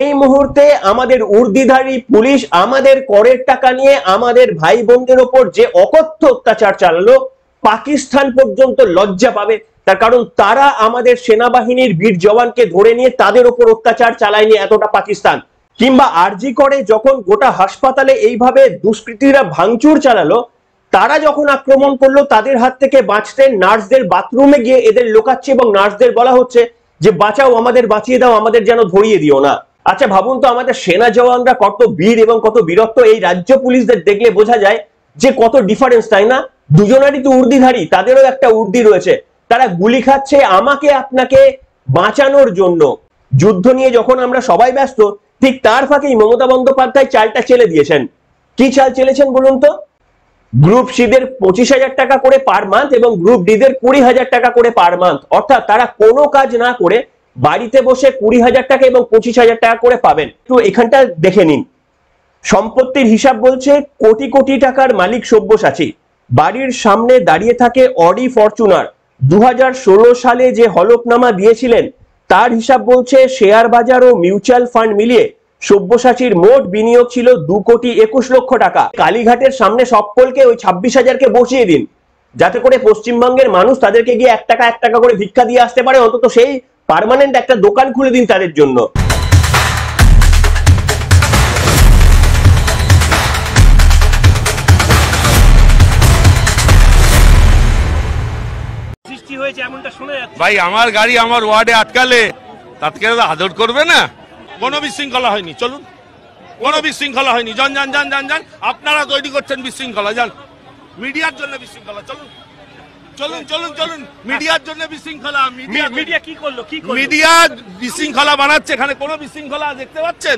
এই মুহূর্তে আমাদের উর্দিধারী পুলিশ আমাদের করের টাকা নিয়ে আমাদের ভাই বোনদের ওপর যে অকথ্য অত্যাচার চালালো, পাকিস্তান পর্যন্ত লজ্জা পাবে। তার কারণ তারা আমাদের সেনাবাহিনীর বীর জওয়ানকে ধরে নিয়ে তাদের ওপর অত্যাচার চালায়নি এতটা পাকিস্তান। কিংবা আরজি করে যখন গোটা হাসপাতালে এইভাবে দুষ্কৃতীরা ভাঙচুর চালালো, তারা যখন আক্রমণ করলো তাদের হাত থেকে বাঁচতে নার্সদের বাথরুমে গিয়ে এদের লোকাচ্ছে এবং নার্সদের বলা হচ্ছে যে বাঁচাও, আমাদের বাঁচিয়ে দাও, আমাদের যেন ধরিয়ে দিও না। আচ্ছা ভাবুন তো, আমাদের সেনা জওয়ানরা কত বীর এবং কত বীরত্ব, এই রাজ্য পুলিশদের দেখলে বোঝা যায় যে কত ডিফারেন্স, তাই না? দুজনারই তো উর্দিধারী, তাদেরও একটা উর্দি রয়েছে, তারা গুলি খাচ্ছে আমাকে আপনাকে বাঁচানোর জন্য। যুদ্ধ নিয়ে যখন আমরা সবাই ব্যস্ত, ঠিক তার ফাঁকেই মমতা বন্দ্যোপাধ্যায় চালটা চেলে দিয়েছেন। কি চাল চেলেছেন বলুন তো? গ্রুপ সি দের 25,000 টাকা করে পার মান্থ এবং গ্রুপ ডি দের 20,000 টাকা করে পার মান্থ। অর্থাৎ তারা কোনো কাজ না করে বাড়িতে বসে 20,000 টাকা এবং 25,000 টাকা করে পাবেন। তো এখানটা দেখে নিন, সম্পত্তির হিসাব বলছে কোটি কোটি টাকার মালিক সব্যসাচী। বাড়ির সামনে দাঁড়িয়ে থাকে অডি ফরচুনার। 2016 সালে যে হলফনামা দিয়েছিলেন তার হিসাব বলছে শেয়ার বাজার ও মিউচুয়াল ফান্ড মিলিয়ে সব্যসাচীর মোট বিনিয়োগ ছিল 2,21,00,000 টাকা। কালীঘাটের সামনে সকলকে ওই 26,000-কে বসিয়ে দিন, যাতে করে পশ্চিমবঙ্গের মানুষ তাদেরকে গিয়ে 1 টাকা 1 টাকা করে ভিক্ষা দিয়ে আসতে পারে। অন্তত সেই পার্মানেন্ট একটা দোকান খুলে দিন তাদের জন্য। ভাই আমার গাড়ি আমার ওয়ার্ডে আটকালে তাৎকে আদর করবে না? কোনো বিশৃঙ্খলা হয়নি, চলুন, কোনো বিশৃঙ্খলা হয়নি। যান যান যান যান যান, আপনারা তৈরি করছেন বিশৃঙ্খলা। যান, মিডিয়ার জন্য বিশৃঙ্খলা। চলুন চলুন চলুন চলুন, মিডিয়ার জন্য বিশৃঙ্খলা। মিডিয়া কি করলো? মিডিয়া বিশৃঙ্খলা বানাচ্ছে, এখানে কোনো বিশৃঙ্খলা দেখতে পাচ্ছেন?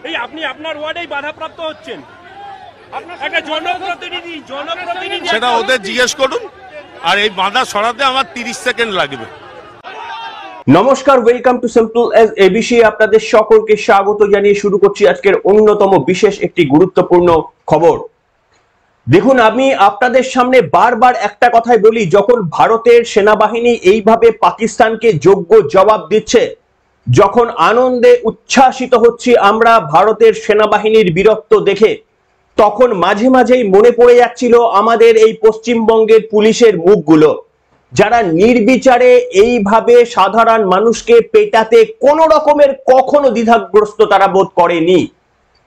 এই আপনি আপনার ওয়ার্ডেই বাধাপ্রাপ্ত হচ্ছেন। একটা জনপ্রতিনিধি সেটা ওদের জিজ্ঞেস করুন। আর এই বাধা সরাতে আমার 30 সেকেন্ড লাগবে। নমস্কার, welcome to simple as ABC. আপনাদের সকলকে স্বাগত জানিয়ে শুরু করছি আজকের অন্যতম বিশেষ একটি গুরুত্বপূর্ণ খবর। দেখুন, আমি আপনাদের সামনে বারবার একটা কথাই বলি, যখন ভারতের সেনাবাহিনী এইভাবে পাকিস্তানকে যোগ্য জবাব দিচ্ছে, যখন আনন্দে উচ্ছ্বাসিত হচ্ছি আমরা ভারতের সেনাবাহিনীর বীরত্ব দেখে, তখন মাঝে মাঝেই মনে পড়ে যাচ্ছিল আমাদের এই পশ্চিমবঙ্গের পুলিশের মুখগুলো, যারা নির্বিচারে এইভাবে সাধারণ মানুষকে পেটাতে কোনো রকমের কখনো দ্বিধাগ্রস্ত তারা বোধ করেনি।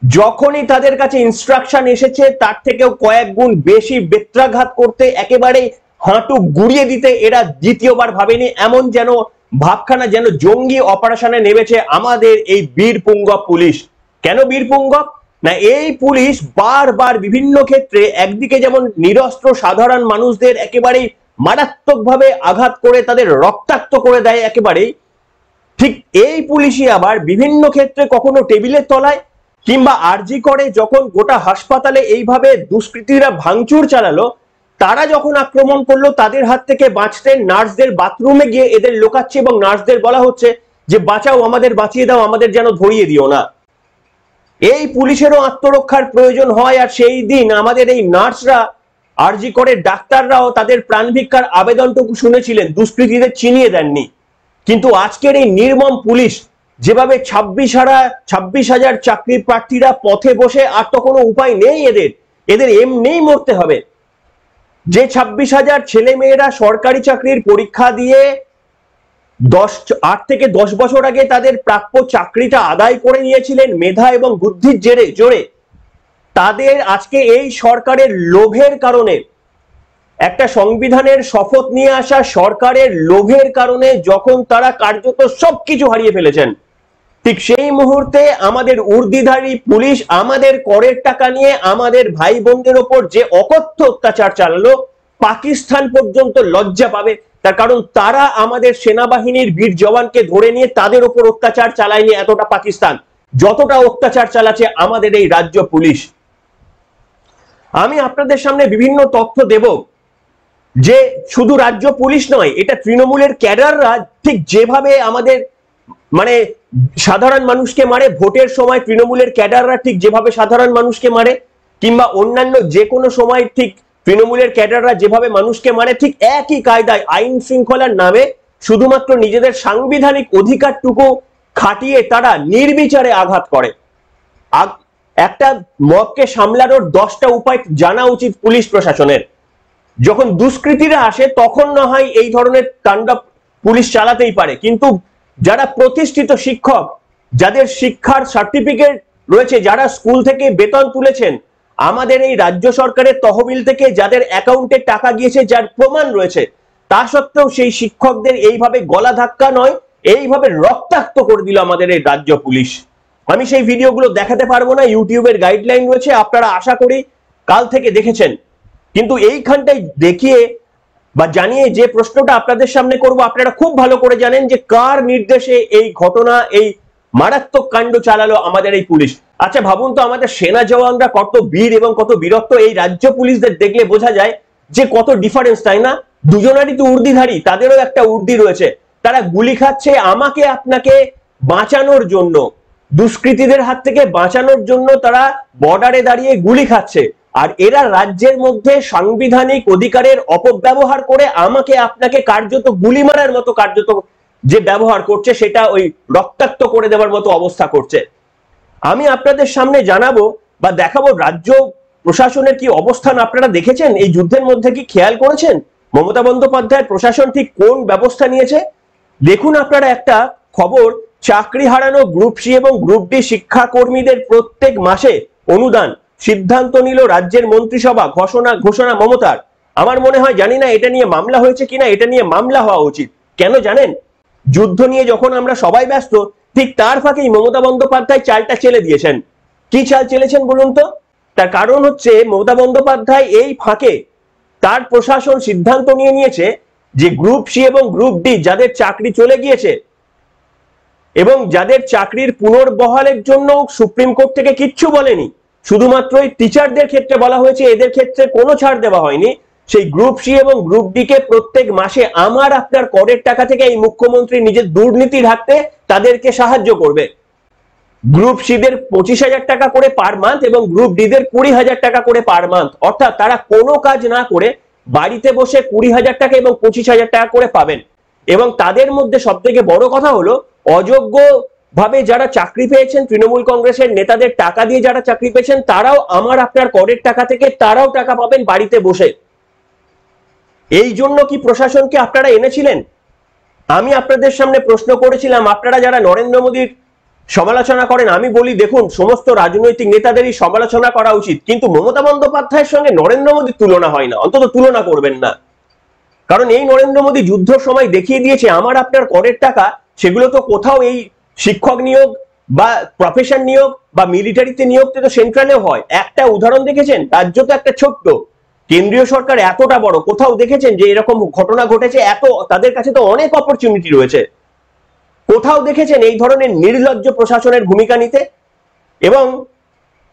যখনই তাদের কাছে ইনস্ট্রাকশন এসেছে তার থেকেও কয়েক গুণ বেশি বেত্রাঘাত করতে, একেবারে হাঁটু গুড়িয়ে দিতে এরা দ্বিতীয়বার ভাবেনি। এমন যেন ভাবখানা যেন জঙ্গি অপারেশনে নেমেছে আমাদের এই বীরপুঙ্গব পুলিশ। কেন বীরপুঙ্গব? না, এই পুলিশ বারবার বিভিন্ন ক্ষেত্রে একদিকে যেমন নিরস্ত্র সাধারণ মানুষদের একেবারে মারাত্মকভাবে আঘাত করে তাদের রক্তাক্ত করে দেয় একেবারেই, ঠিক এই পুলিশই আবার বিভিন্ন ক্ষেত্রে কখনো টেবিলের তলায় কিংবা আরজি করে যখন গোটা হাসপাতালে এইভাবে দুষ্কৃতীরা ভাঙচুর চালালো, তারা যখন আক্রমণ করলো তাদের হাত থেকে বাঁচতে নার্সদের বাথরুমে গিয়ে এদের লোকাচ্ছে এবং নার্সদের বলা হচ্ছে যে বাঁচাও, আমাদের বাঁচিয়ে দাও, আমাদের যেন ধরিয়ে দিও না। এই পুলিশেরও আত্মরক্ষার প্রয়োজন হয়, আর সেই দিন আমাদের এই নার্সরা, আরজি করে ডাক্তাররাও তাদের প্রাণ ভিক্ষার আবেদনটুকু শুনেছিলেন, দুষ্কৃতীদের চিনিয়ে দেননি। কিন্তু আজকের এই নির্মম পুলিশ যেভাবে 26,000 চাকরি প্রার্থীরা পথে বসে, আর তো কোনো উপায় নেই, এদের এমনিই মরতে হবে। যে 26,000 ছেলে মেয়েরা সরকারি চাকরির পরীক্ষা দিয়ে 8 থেকে 10 বছর আগে তাদের প্রাপ্য চাকরিটা আদায় করে নিয়েছিলেন মেধা এবং বুদ্ধির জোরে, তাদের আজকে এই সরকারের লোভের কারণে, একটা সংবিধানের শপথ নিয়ে আসা সরকারের লোভের কারণে যখন তারা কার্যত সবকিছু হারিয়ে ফেলেছেন, ঠিক সেই মুহূর্তে আমাদের উর্দিধারী পুলিশ আমাদের করের টাকা নিয়ে আমাদের ভাই বোনদের ওপর যে অকথ্য অত্যাচার চালালো, পাকিস্তান পর্যন্ত লজ্জা পাবে। তার কারণ তারা আমাদের সেনাবাহিনীর বীর জওয়ানকে ধরে নিয়ে তাদের ওপর অত্যাচার চালায়নি এতটা পাকিস্তান, যতটা অত্যাচার চালাচ্ছে আমাদের এই রাজ্য পুলিশ। আমি আপনাদের সামনে বিভিন্ন তথ্য দেব যে শুধু রাজ্য পুলিশ নয়, এটা তৃণমূলের ক্যাডাররা ঠিক যেভাবে আমাদের সাধারণ মানুষকে মারে, ভোটের সময় তৃণমূলের ক্যাডাররা ঠিক যেভাবে সাধারণ মানুষকে মারে, কিংবা অন্যান্য যে কোনো সময় ঠিক তৃণমূলের ক্যাডাররা যেভাবে মানুষকে মারে, ঠিক একই কায়দায় আইন শৃঙ্খলার নামে শুধুমাত্র নিজেদের সাংবিধানিক অধিকারটুকু খাটিয়ে তারা নির্বিচারে আঘাত করে। একটা মবকে সামলানোর 10টা উপায় জানা উচিত পুলিশ প্রশাসনের। যখন দুষ্কৃতীরা আসে তখন না হয় এই ধরনের তাণ্ডব পুলিশ চালাতেই পারে, কিন্তু যারা প্রতিষ্ঠিত শিক্ষক, যাদের শিক্ষার সার্টিফিকেট রয়েছে, যারা স্কুল থেকে বেতন তুলেছেন, আমাদের এই রাজ্য সরকারের তহবিল থেকে যাদের অ্যাকাউন্টে টাকা গিয়েছে, যার প্রমাণ রয়েছে, তা সত্ত্বেও সেই শিক্ষকদের এইভাবে গলা ধাক্কা নয়, এইভাবে রক্তাক্ত করে দিল আমাদের এই রাজ্য পুলিশ। আমি সেই ভিডিওগুলো দেখাতে পারবো না, ইউটিউবের গাইডলাইন রয়েছে, আপনারা আশা করি কাল থেকে দেখেছেন। কিন্তু এইখানটায় দেখিয়ে বা জানিয়ে যে প্রশ্নটা আপনাদের সামনে করব, আপনারা খুব ভালো করে জানেন যে কার নির্দেশে এই ঘটনা, এই মারাত্মক কাণ্ড চালালো আমাদের এই পুলিশ। আচ্ছা ভাবুন তো, আমাদের সেনা জওয়ানরা কত বীর এবং কত বীরত্ব, এই রাজ্য পুলিশদের দেখলে বোঝা যায় যে কত ডিফারেন্স, তাই না? দুজনারই তো উর্দিধারী, তাদেরও একটা উর্দি রয়েছে, তারা গুলি খাচ্ছে আমাকে আপনাকে বাঁচানোর জন্য, দুষ্কৃতীদের হাত থেকে বাঁচানোর জন্য তারা বর্ডারে দাঁড়িয়ে গুলি খাচ্ছে। আর এরা রাজ্যের মধ্যে সাংবিধানিক অধিকারের অপব্যবহার করে আমাকে আপনাকে কার্যত গুলি মারার মতো কার্যত যে ব্যবহার করছে, সেটা ওই রক্তাক্ত করে দেওয়ার মতো অবস্থা করছে। আমি আপনাদের সামনে জানাবো বা দেখাবো রাজ্য প্রশাসনের কি অবস্থান। আপনারা দেখেছেন এই যুদ্ধের মধ্যে, কি খেয়াল করেছেন মমতা বন্দ্যোপাধ্যায়ের প্রশাসন ঠিক কোন ব্যবস্থা নিয়েছে? দেখুন আপনারা একটা খবর, চাকরি হারানো গ্রুপ সি এবং গ্রুপ ডি শিক্ষাকর্মীদের প্রত্যেক মাসে অনুদান সিদ্ধান্ত নিল রাজ্যের মন্ত্রিসভা, ঘোষণা মমতার। আমার মনে হয়, জানি না এটা নিয়ে মামলা হয়েছে কিনা, এটা নিয়ে মামলা হওয়া উচিত। কেন জানেন? যুদ্ধ নিয়ে যখন আমরা সবাই ব্যস্ত, ঠিক তার ফাঁকেই মমতা বন্দ্যোপাধ্যায় চালটা চেলে দিয়েছেন। কি চাল চেলেছেন বলুন তো? তার কারণ হচ্ছে মমতা বন্দ্যোপাধ্যায় এই ফাঁকে তার প্রশাসন সিদ্ধান্ত নিয়েছে যে গ্রুপ সি এবং গ্রুপ ডি যাদের চাকরি চলে গিয়েছে এবং যাদের চাকরির পুনর্বহালের জন্য সুপ্রিম কোর্ট থেকে কিচ্ছু বলেনি, শুধুমাত্র এই টিচারদের ক্ষেত্রে বলা হয়েছে, এদের ক্ষেত্রে কোনো ছাড় দেওয়া হয়নি। সেই গ্রুপ সি এবং গ্রুপ ডি কে প্রত্যেক মাসে আমার আপনার করের টাকা থেকে এই মুখ্যমন্ত্রী নিজের দুর্নীতি ঢাকতে তাদেরকে সাহায্য করবে। গ্রুপ সি দের 25,000 টাকা করে পার মান্থ এবং গ্রুপ ডি দের 20,000 টাকা করে পার মান্থ, অর্থাৎ তারা কোনো কাজ না করে বাড়িতে বসে 20,000 টাকা এবং 25,000 টাকা করে পাবেন। এবং তাদের মধ্যে সব থেকে বড় কথা হলো, অযোগ্য ভাবে যারা চাকরি পেয়েছেন, তৃণমূল কংগ্রেসের নেতাদের টাকা দিয়ে যারা চাকরি পেয়েছেন, তারাও আমার আপনার করের টাকা থেকে তারাও টাকা পাবেন বাড়িতে বসে। এই জন্য কি প্রশাসনকে আপনারা এনেছিলেন? আমি আপনাদের সামনে প্রশ্ন করেছিলাম, আপনারা যারা নরেন্দ্র মোদীর সমালোচনা করেন, আমি বলি দেখুন, সমস্ত রাজনৈতিক নেতাদেরই সমালোচনা করা উচিত, কিন্তু মমতা বন্দ্যোপাধ্যায়ের সঙ্গে নরেন্দ্র মোদীর তুলনা হয় না, অন্তত তুলনা করবেন না। কারণ এই নরেন্দ্র মোদী যুদ্ধের সময় দেখিয়ে দিয়েছে আমার আপনার করের টাকা, সেগুলো তো কোথাও এই শিক্ষক নিয়োগ বা প্রফেশন নিয়োগ বা মিলিটারিতে নিয়োগ তো সেন্ট্রালেও হয়। একটা উদাহরণ দেখেছেন? রাজ্য তো একটা ছোট্ট, কেন্দ্রীয় সরকার এতটা বড়, কোথাও দেখেছেন যে এরকম ঘটনা ঘটেছে? এত তাদের কাছে তো অনেক অপরচুনিটি রয়েছে, কোথাও দেখেছেন এই ধরনের নির্লজ্জ প্রশাসনের ভূমিকা নিতে? এবং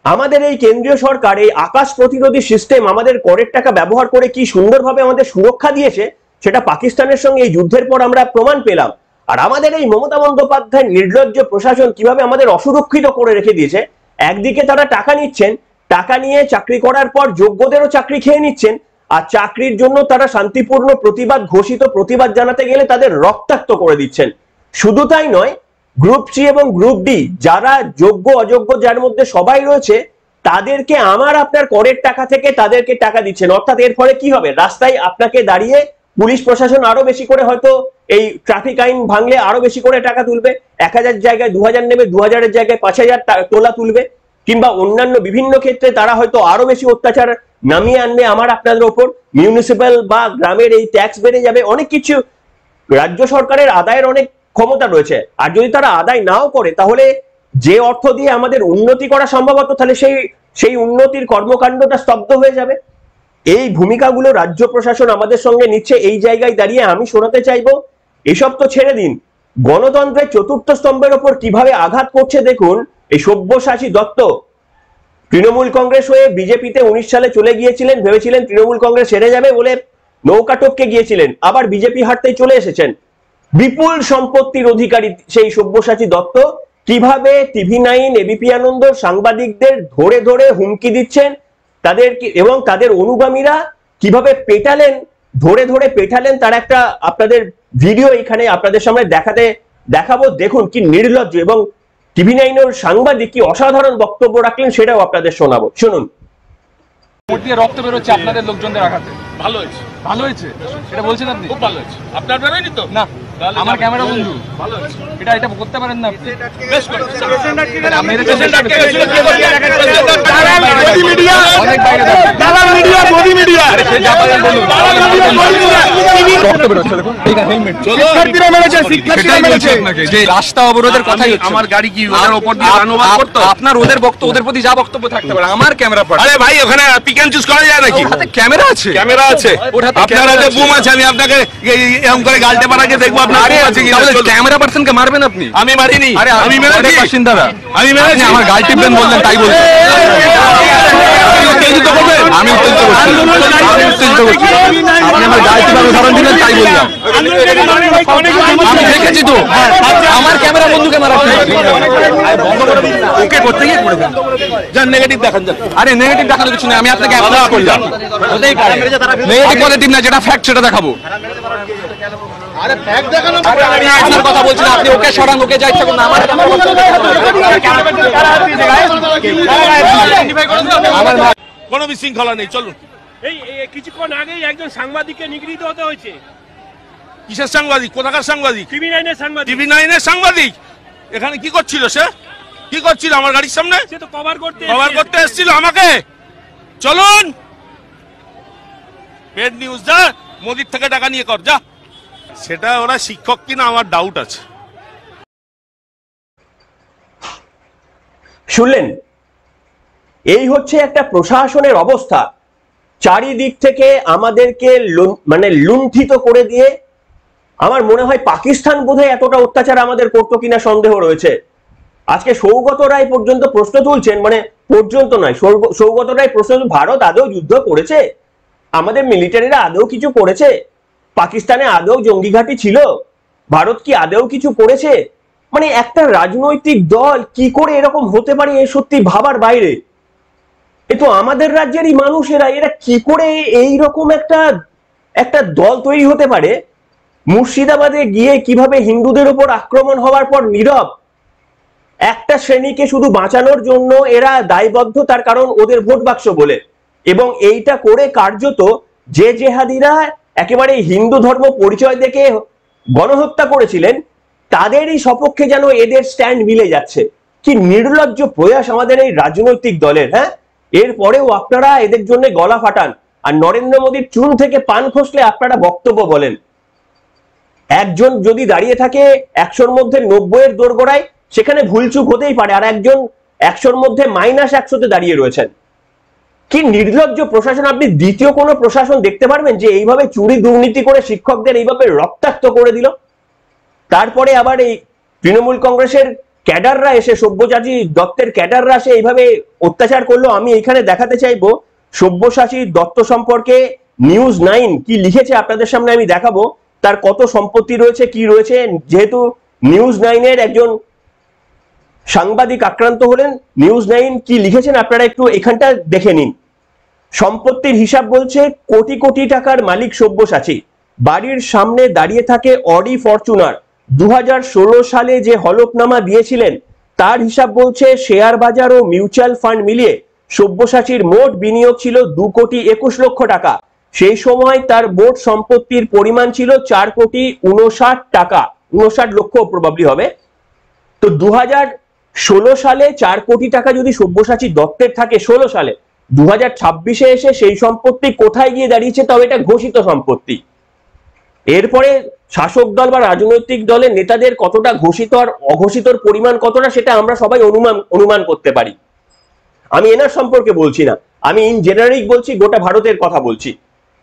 আমাদের এই কেন্দ্রীয় সরকার এই আকাশ প্রতিরোধী সিস্টেম আমাদের করের টাকা ব্যবহার করে কি সুন্দরভাবে আমাদের সুরক্ষা দিয়েছে, সেটা পাকিস্তানের সঙ্গে এই যুদ্ধের পর আমরা প্রমাণ পেলাম। আর আমাদের এই মমতা বন্দ্যোপাধ্যায় নির্লজ্জ প্রশাসন কিভাবে আমাদের অসুরক্ষিত করে রেখে দিয়েছে। একদিকে তারা টাকা নিচ্ছেন, টাকা নিয়ে চাকরি করার পর যোগ্যদেরও চাকরি খেয়ে নিচ্ছেন, আর চাকরির জন্য তারা শান্তিপূর্ণ প্রতিবাদ, ঘোষিত প্রতিবাদ জানাতে গেলে তাদের রক্তাক্ত করে দিচ্ছেন। শুধু তাই নয়, গ্রুপ সি এবং গ্রুপ ডি যারা যোগ্য অযোগ্য যার মধ্যে সবাই রয়েছে, তাদেরকে আমার আপনার করের টাকা থেকে তাদেরকে টাকা দিচ্ছেন। অর্থাৎ এর ফলে কি হবে? রাস্তায় আপনাকে দাঁড়িয়ে পুলিশ প্রশাসন আরো বেশি করে হয়তো এই ট্রাফিক আইন ভাঙলে আরো বেশি করে টাকা তুলবে, 1000 জায়গায় 2000 নেবে, 2000-এর জায়গায় 5000 তোলা তুলবে, কিংবা অন্যান্য বিভিন্ন ক্ষেত্রে তারা হয়তো আরো বেশি অত্যাচার নামিয়ে আনবে আমার আপনাদের ওপর। মিউনিসিপ্যাল বা গ্রামের এই ট্যাক্স বেড়ে যাবে, অনেক কিছু রাজ্য সরকারের আদায়ের অনেক ক্ষমতা রয়েছে। আর যদি তারা আদায় নাও করে, তাহলে যে অর্থ দিয়ে আমাদের উন্নতি করা সম্ভব হতো, তাহলে সেই উন্নতির কর্মকাণ্ডটা স্তব্ধ হয়ে যাবে। এই ভূমিকাগুলো রাজ্য প্রশাসন আমাদের সঙ্গে নিচ্ছে। এই জায়গায় দাঁড়িয়ে আমি শোনাতে চাইবো, এসব তো ছেড়ে দিন, গণতন্ত্রের চতুর্থ স্তম্ভের ওপর কিভাবে আঘাত করছে দেখুন এই সব্যসাচী দত্ত। তৃণমূল কংগ্রেস হয়ে বিজেপিতে 19 সালে চলে গিয়েছিলেন, ভেবেছিলেন তৃণমূল কংগ্রেস হেরে যাবে বলে নৌকা টপকে গিয়েছিলেন, আবার বিজেপি হারতেই চলে এসেছেন। বিপুল সম্পত্তির অধিকারী সেই সব্যসাচী দত্ত কিভাবে TV9, এবিপি আনন্দ সাংবাদিকদের ধরে ধরে হুমকি দিচ্ছেন, তাদেরকে এবং তাদের অনুগামীরা কিভাবে পেটালেন, ধরে ধরে পেটালেন, তার একটা আপনাদের ভিডিও এখানে আপনাদের সামনে দেখাতে দেখাবো। দেখুন কি নির্লজ্জ এবং TV9 সাংবাদিক কি অসাধারণ বক্তব্য রাখলেন সেটাও আপনাদের শোনাবো, শুনুন। ভোট দিয়ে রক্ত বেরোচ্ছে আপনাদের লোকজনদের আঘাতে। ভালো হয়েছে, ভালো হয়েছে এটা বলছেন আপনি? খুব ভালো হয়েছে। আপনার বেরোয়নি তো? না, আমার ক্যামেরা বন্ধু। ভালো হয়েছে, এটা করতে পারেন না আপনি? বেশ করেছেন। অনেক বাইরে রক্ত বেরোচ্ছে দেখুন। যে রাস্তা অবরোধের কথাই হচ্ছে। আমার গাড়ি কি ওদের উপর দিয়ে রানওভার করতো? আপনার ওদের প্রতি যা বক্তব্য থাকতে পারে, আমার ক্যামেরা আরে ভাই ওখানে পিক এন্ড চুজ করা যায় নাকি? হাতে ক্যামেরা আছে, ক্যামেরা আছে, আপনার হাতে বুম আছে। আমি আপনাকে এরকম করে গালতে পারাকে দেখবো আপনার বুম আছে কি? ক্যামেরা পার্সনকে মারবেন আপনি? আমি মারিনি। আরে আমি মেরেছি বাসিন্দারা, আমি মেরেছি। আমার গাল টিপবেন বললেন তাই বলছি। উত্তেজিত করবেন? আমি উত্তেজিত করছি, আপনি আমার গাল টিপার উদাহরণ দিলেন তাই বললাম। আমি দেখেছি তো আমার ক্যামেরা বন্ধুকে মারা। ওকে করতে গিয়ে করে দেন, যান নেগেটিভ দেখান যান। আরে নেগেটিভ দেখানোর কিছু নেই, আমি আপনাকে অ্যাপ্রোচ করলাম। নেগেটিভ পজিটিভ না, যেটা ফ্যাক্ট সেটা দেখাবো। আমি আপনার কথা বলছি না, আপনি ওকে সরান, ওকে যা ইচ্ছা করুন। আমার কোনো বিশৃঙ্খলা নেই, চলুন। এই কিছুক্ষণ আগেই একজন সাংবাদিককে নিগৃহীত হতে হয়েছে। কিসের সাংবাদিক? কোথাকার সাংবাদিক? TV9 সাংবাদিক। TV9 সাংবাদিক এখানে কি করছিল? সে কি করছিল আমার গাড়ির সামনে? সে তো কভার করতে এসেছিল আমাকে। চলুন, পেড নিউজ যা, মোদির থেকে টাকা নিয়ে কর যা। সেটা ওরা শিক্ষক কিনা আমার ডাউট আছে। শুনলেন, এই হচ্ছে একটা প্রশাসনের অবস্থা। চারিদিক থেকে আমাদেরকে মানে লুণ্ঠিত করে দিয়ে, আমার মনে হয় পাকিস্তান বোধহয় এতটা অত্যাচার আমাদের করতো কিনা সন্দেহ রয়েছে। আজকে সৌগত রায় পর্যন্ত প্রশ্ন তুলছেন, মানে পর্যন্ত নয়, সৌগত রায় প্রশ্ন, ভারত আদৌ যুদ্ধ করেছে? আমাদের মিলিটারিরা আদৌ কিছু করেছে? পাকিস্তানে আদৌ জঙ্গি ঘাঁটি ছিল? ভারত কি আদৌ কিছু করেছে? মানে একটা রাজনৈতিক দল কি করে এরকম হতে পারে, এ সত্যি ভাবার বাইরে। এ তো আমাদের রাজ্যেরই মানুষেরা, এরা কি করে এইরকম একটা দল তৈরি হতে পারে? মুর্শিদাবাদে গিয়ে কিভাবে হিন্দুদের উপর আক্রমণ হওয়ার পর নীরব, একটা শ্রেণীকে শুধু বাঁচানোর জন্য এরা দায়বদ্ধ, তার কারণ ওদের ভোট বাক্স বলে। এবং এইটা করে কার্যত যে জেহাদিরা একেবারে হিন্দু ধর্ম পরিচয় দেখে গণহত্যা করেছিলেন, তাদেরই সপক্ষে যেন এদের স্ট্যান্ড মিলে যাচ্ছে। কি নির্লজ্জ প্রয়াস আমাদের এই রাজনৈতিক দলের। হ্যাঁ, এরপরেও আপনারা এদের জন্য গলা ফাটান, আর নরেন্দ্র মোদীর চুন থেকে পান খসলে আপনারা বক্তব্য বলেন। একজন যদি দাঁড়িয়ে থাকে 100-র মধ্যে 90-এর দোরগোড়ায়, সেখানে ভুলচুক হতেই পারে, আর একজন 100-র মধ্যে -100-তে দাঁড়িয়ে রয়েছেন। কি নির্লজ্জ প্রশাসন! আপনি দ্বিতীয় কোনো প্রশাসন দেখতে পারবেন যে এইভাবে চুরি দুর্নীতি করে শিক্ষকদের এইভাবে রক্তাক্ত করে দিল? তারপরে আবার এই তৃণমূল কংগ্রেসের ক্যাডাররা এসে, সব্যসাচী দত্তের ক্যাডাররা এসে এইভাবে অত্যাচার করলো। আমি এখানে দেখাতে চাইবো সব্যসাচী দত্ত সম্পর্কে নিউজ9 কি লিখেছে, আপনাদের সামনে আমি দেখাবো। তার কত সম্পত্তি রয়েছে, কি রয়েছে। যেহেতু নিউজ9-এর একজন সাংবাদিক আক্রান্ত হলেন, নিউজ9 কি লিখেছেন আপনারা একটু এখানটা দেখে নিন। সম্পত্তির হিসাব বলছে কোটি কোটি টাকার মালিক সব্যসাচী। বাড়ির সামনে দাঁড়িয়ে থাকে অডি ফরচুনার। 2016 সালে যে হলফনামা দিয়েছিলেন তার হিসাব বলছে শেয়ার বাজার ও মিউচুয়াল ফান্ড মিলিয়ে সব্যসাচীর মোট বিনিয়োগ ছিল 2,21,00,000 টাকা। সেই সময় তার মোট সম্পত্তির পরিমাণ ছিল 4,59,00,000 টাকা, 59 লক্ষ প্রবাবলি হবে। তো 2016 সালে 4 কোটি টাকা যদি সব্যসাচী দত্তের থাকে 16 সালে, 2026-এ এসে সেই সম্পত্তি কোথায় গিয়ে দাঁড়িয়েছে? তাও এটা ঘোষিত সম্পত্তি। এরপরে শাসক দল বা রাজনৈতিক দলের নেতাদের কতটা ঘোষিত আর অঘোষিতর পরিমাণ কতটা, সেটা আমরা সবাই অনুমান করতে পারি। আমি এনার সম্পর্কে বলছি না, আমি ইন জেনারিক বলছি, গোটা ভারতের কথা বলছি।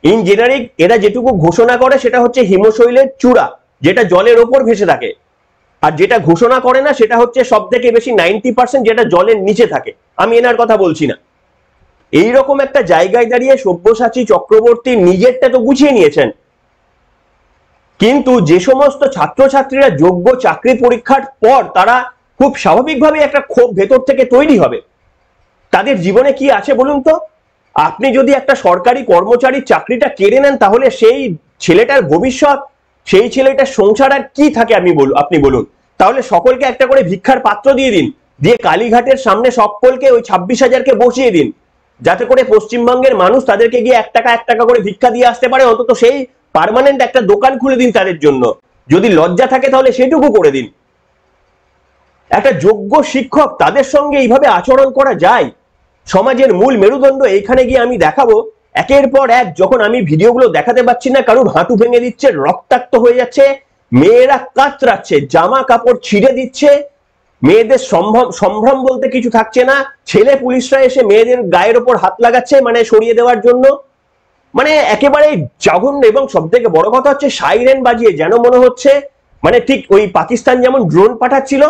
ইন জেনারিক এরা যেটুকু ঘোষণা করে সেটা হচ্ছে হিমশৈলের চূড়া, যেটা জলের ওপর ভেসে থাকে। আর যেটা ঘোষণা করে না সেটা হচ্ছে সব থেকে বেশি 90%, যেটা জলের নিচে থাকে। আমি এনার কথা বলছি না। এইরকম একটা জায়গায় দাঁড়িয়ে সব্যসাচী চক্রবর্তী নিজেরটা তো গুছিয়ে নিয়েছেন, কিন্তু যে সমস্ত ছাত্রছাত্রীরা যোগ্য চাকরি পরীক্ষার পর তারা খুব স্বাভাবিকভাবে একটা ক্ষোভ ভেতর থেকে তৈরি হবে, তাদের জীবনে কি আছে বলুন তো? আপনি যদি একটা সরকারি কর্মচারীর চাকরিটা কেড়ে নেন, তাহলে সেই ছেলেটার ভবিষ্যৎ সেই ছেলেটার সংসার আর কি থাকে আপনি বলুন। তাহলে সকলকে একটা করে ভিক্ষার পাত্র দিয়ে দিন, দিয়ে কালীঘাটের সামনে সকলকে ওই 26,000কে বসিয়ে দিন, যাতে করে পশ্চিমবঙ্গের মানুষ তাদেরকে গিয়ে 1 টাকা করে ভিক্ষা দিয়ে আসতে পারে। অন্তত সেই পার্মানেন্ট একটা দোকান খুলে দিন তাদের জন্য, যদি লজ্জা থাকে তাহলে সেটুকু করে দিন। একটা যোগ্য শিক্ষক, তাদের সঙ্গে এইভাবে আচরণ করা যায়? সমাজের মূল মেরুদণ্ড এইখানে গিয়ে আমি দেখাবো একের পর এক, যখন আমি ভিডিওগুলো দেখাতে পাচ্ছি না, কারুর হাঁটু ভেঙে দিচ্ছে, রক্তাক্ত হয়ে যাচ্ছে, মেয়েরা কাতরাচ্ছে, জামা কাপড় ছিঁড়ে দিচ্ছে, মেয়েদের সম্ভ্রম বলতে কিছু থাকছে না, ছেলে পুলিশরা এসে মেয়েদের গায়ের ওপর হাত লাগাচ্ছে মানে সরিয়ে দেওয়ার জন্য, মানে একেবারে জঘন্য। এবং সব থেকে বড় কথা হচ্ছে সাইরেন বাজিয়ে, যেন মনে হচ্ছে মানে ঠিক ওই পাকিস্তান যেমন ড্রোন পাঠাচ্ছিল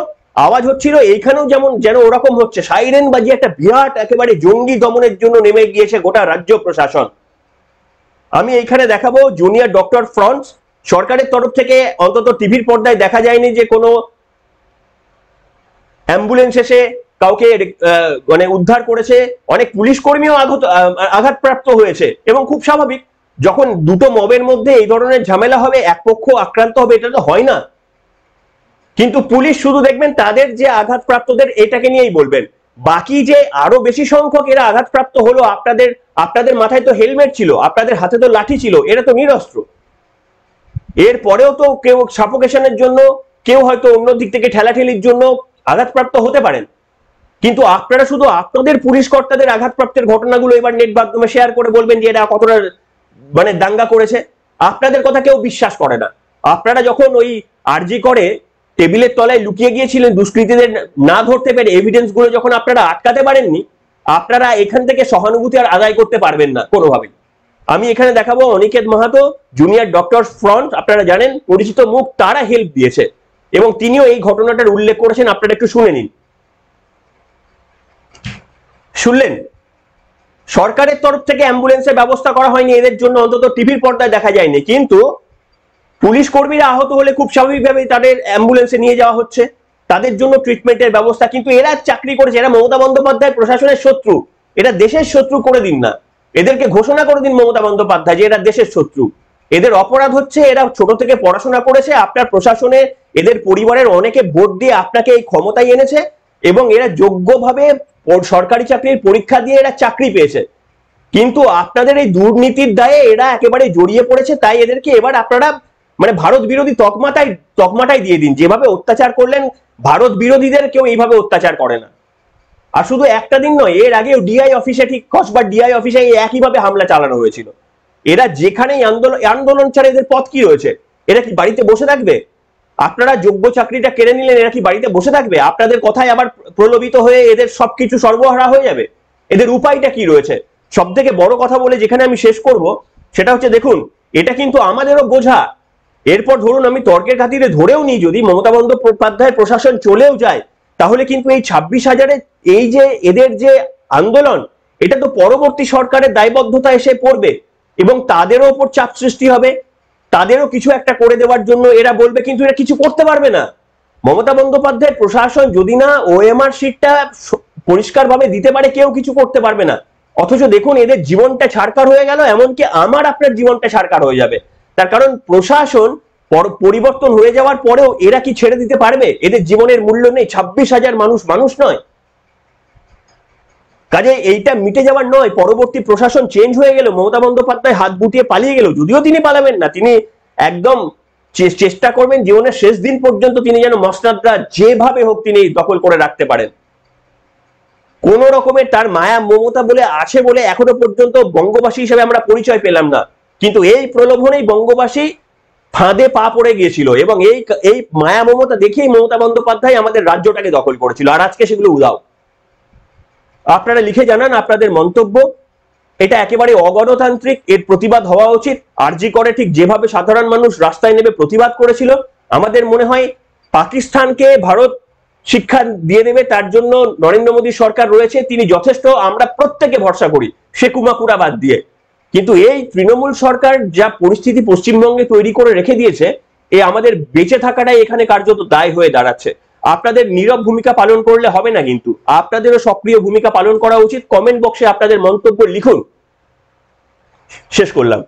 আওয়াজ হচ্ছিল, এইখানেও যেন ওরকম হচ্ছে, সাইরেন বাজিয়ে একটা বিরাট একেবারে জঙ্গি দমনের জন্য নেমে গিয়েছে গোটা রাজ্য প্রশাসন। আমি এইখানে দেখাবো জুনিয়র ডক্টর ফ্রন্ট, সরকারের তরফ থেকে অন্তত টিভির পর্দায় দেখা যায়নি যে কোনো অ্যাম্বুলেন্স এসে কাউকে মানে উদ্ধার করেছে। অনেক পুলিশ কর্মীও আঘাতপ্রাপ্ত হয়েছে, এবং খুব স্বাভাবিক, যখন দুটো মবের মধ্যে এই ধরনের ঝামেলা হবে, এক পক্ষ আক্রান্ত হবে, এটা তো হয় না। কিন্তু পুলিশ শুধু দেখবেন তাদের যে আঘাতপ্রাপ্তদের এটাকে নিয়েই বলবেন, বাকি যে আরো বেশি সংখ্যক এরা আঘাতপ্রাপ্ত হলো, আপনাদের মাথায় তো হেলমেট ছিল, আপনাদের হাতে তো লাঠি ছিল, এরা তো নিরস্ত্র। এর পরেও তো কেউ সাফোকেশনের জন্য, কেউ হয়তো অন্য দিক থেকে ঠেলাঠেলির জন্য আঘাতপ্রাপ্ত হতে পারেন। কিন্তু আপনারা শুধু আপনাদের পুলিশ কর্তাদের আঘাতপ্রাপ্তের ঘটনাগুলো এবার নেট মাধ্যমে শেয়ার করে বলবেন যে এরা কতটা মানে দাঙ্গা করেছে। আপনাদের কথা কেউ বিশ্বাস করে না। আপনারা যখন ওই আরজি করে টেবিলের তলায় লুকিয়ে গিয়েছিলেন দুষ্কৃতীদের না ধরতে পেরে, এভিডেন্স গুলো যখন আপনারা আটকাতে পারেননি, আপনারা এখান থেকে সহানুভূতি আর আদায় করতে পারবেন না কোনোভাবে। আমি এখানে দেখাবো Aniket Mahato, junior doctor front, আপনারা জানেন পরিচিত মুখ, তারা হেল্প দিয়েছে এবং তিনিও এই ঘটনাটার উল্লেখ করেছেন। আপনারা একটু শুনে নিন। শুনলেন, সরকারের তরফ থেকে অ্যাম্বুলেন্সের ব্যবস্থা করা হয়নি এদের জন্য, অন্তত টিভির পর্দায় দেখা যায়নি, কিন্তু পুলিশ কর্মীরা আহত হলে খুব স্বাভাবিকভাবেই তাদের অ্যাম্বুলেন্সে নিয়ে যাওয়া হচ্ছে, তাদের জন্য ট্রিটমেন্টের ব্যবস্থা। কিন্তু এরা চাকরি করেছে, এরা মমতা বন্দ্যোপাধ্যায় প্রশাসনের শত্রু, এরা দেশের শত্রু করে দিন না, এদেরকে ঘোষণা করে দিন মমতা বন্দ্যোপাধ্যায় যে এরা দেশের শত্রু। এদের অপরাধ হচ্ছে এরা ছোট থেকে পড়াশোনা করেছে, আপনার প্রশাসনে এদের পরিবারের অনেকে ভোট দিয়ে আপনাকে এই ক্ষমতায় এনেছে, এবং এরা যোগ্যভাবে সরকারি চাকরির পরীক্ষা দিয়ে এরা চাকরি পেয়েছে। কিন্তু আপনাদের এই দুর্নীতির দায়ে এরা একেবারে জড়িয়ে পড়েছে, তাই এদেরকে এবার আপনারা মানে ভারত বিরোধী তকমাটাই দিয়ে দিন। যেভাবে অত্যাচার করলেন, ভারত বিরোধীদের কেউ এইভাবে অত্যাচার করে না। আর শুধু একটা দিন নয়, এর আগেও ডিআই অফিসে, ঠিক কসবার ডিআই অফিসে একইভাবে হামলা চালানো হয়েছিল। এরা যেখানেই আন্দোলন ছাড়া এদের পথ কি রয়েছে? এরা কি বাড়িতে বসে থাকবে? আপনারা যোগ্য চাকরিটা কেড়ে নিলেন, এরা কি বাড়িতে বসে থাকবে? আপনাদের কথায় আবার প্রলোভিত হয়ে এদের সবকিছু সর্বহারা হয়ে যাবে? এদের উপায়টা কি রয়েছে? সব থেকে বড় কথা বলে যেখানে আমি শেষ করব সেটা হচ্ছে, দেখুন এটা কিন্তু আমাদেরও বোঝা। এরপর ধরুন আমি তর্কের খাতিরে ধরেও নিই, যদি মমতা বন্দ্যোপাধ্যায় প্রশাসন চলেও যায়, তাহলে কিন্তু এই 26,000-এর এই যে এদের যে আন্দোলন, এটা তো পরবর্তী সরকারের দায়বদ্ধতা এসে পড়বে এবং তাদেরও উপর চাপ সৃষ্টি হবে, তাদেরও কিছু একটা করে দেওয়ার জন্য এরা বলবে, কিন্তু এরা কিছু করতে পারবে না। মমতা বন্দ্যোপাধ্যায় প্রশাসন যদি না ওএমআর শিটটা পরিষ্কারভাবে দিতে পারে, কেউ কিছু করতে পারবে না। অথচ দেখুন এদের জীবনটা ছারকার হয়ে গেল, এমনকি আমার আপনার জীবনটা ছারকার হয়ে যাবে। তার কারণ প্রশাসন পরিবর্তন হয়ে যাওয়ার পরেও এরা কি ছেড়ে দিতে পারবে? এদের জীবনের মূল্য নেই? 26,000 মানুষ নয়। কাজে এইটা মিটে যাওয়ার নয়, পরবর্তী প্রশাসন চেঞ্জ হয়ে গেল, মমতা বন্দ্যোপাধ্যায় হাত গুটিয়ে পালিয়ে গেল, যদিও তিনি পালাবেন না, তিনি একদম চেষ্টা করবেন জীবনের শেষ দিন পর্যন্ত তিনি যেন মসনদরা যেভাবে হোক তিনি দখল করে রাখতে পারেন। কোন রকমের তার মায়া মমতা বলে আছে বলে এখনো পর্যন্ত বঙ্গবাসী হিসেবে আমরা পরিচয় পেলাম না, কিন্তু এই প্রলোভনেই বঙ্গবাসী ফাঁদে পা পড়ে গিয়েছিল এবং এই মায়া মমতা দেখেই মমতা বন্দ্যোপাধ্যায় আমাদের রাজ্যটাকে দখল করেছিল, আর আজকে সেগুলো উদাও। আপনারা লিখে জানান আপনাদের মন্তব্য। এটা একেবারে অগণতান্ত্রিক, এর প্রতিবাদ হওয়া উচিত। আরজি করে ঠিক যেভাবে সাধারণ মানুষ রাস্তায় নেমে প্রতিবাদ করেছিল, আমাদের মনে হয় পাকিস্তানকে ভারত শিক্ষা দিয়ে দেবে, তার জন্য নরেন্দ্র মোদী সরকার রয়েছে, তিনি যথেষ্ট, আমরা প্রত্যেকে ভরসা করি, সে কুমাকুড়া বাদ দিয়ে। কিন্তু এই তৃণমূল সরকার যা পরিস্থিতি পশ্চিমবঙ্গে তৈরি করে রেখে দিয়েছে, আমাদের বেঁচে থাকাটাই এখানে কার্যত দায় হয়ে দাঁড়াচ্ছে। আপনাদের নীরব ভূমিকা পালন করলে হবে না, কিন্তু আপনাদেরও সক্রিয় ভূমিকা পালন করা উচিত। কমেন্ট বক্সে আপনাদের মন্তব্য লিখুন। শেষ করলাম।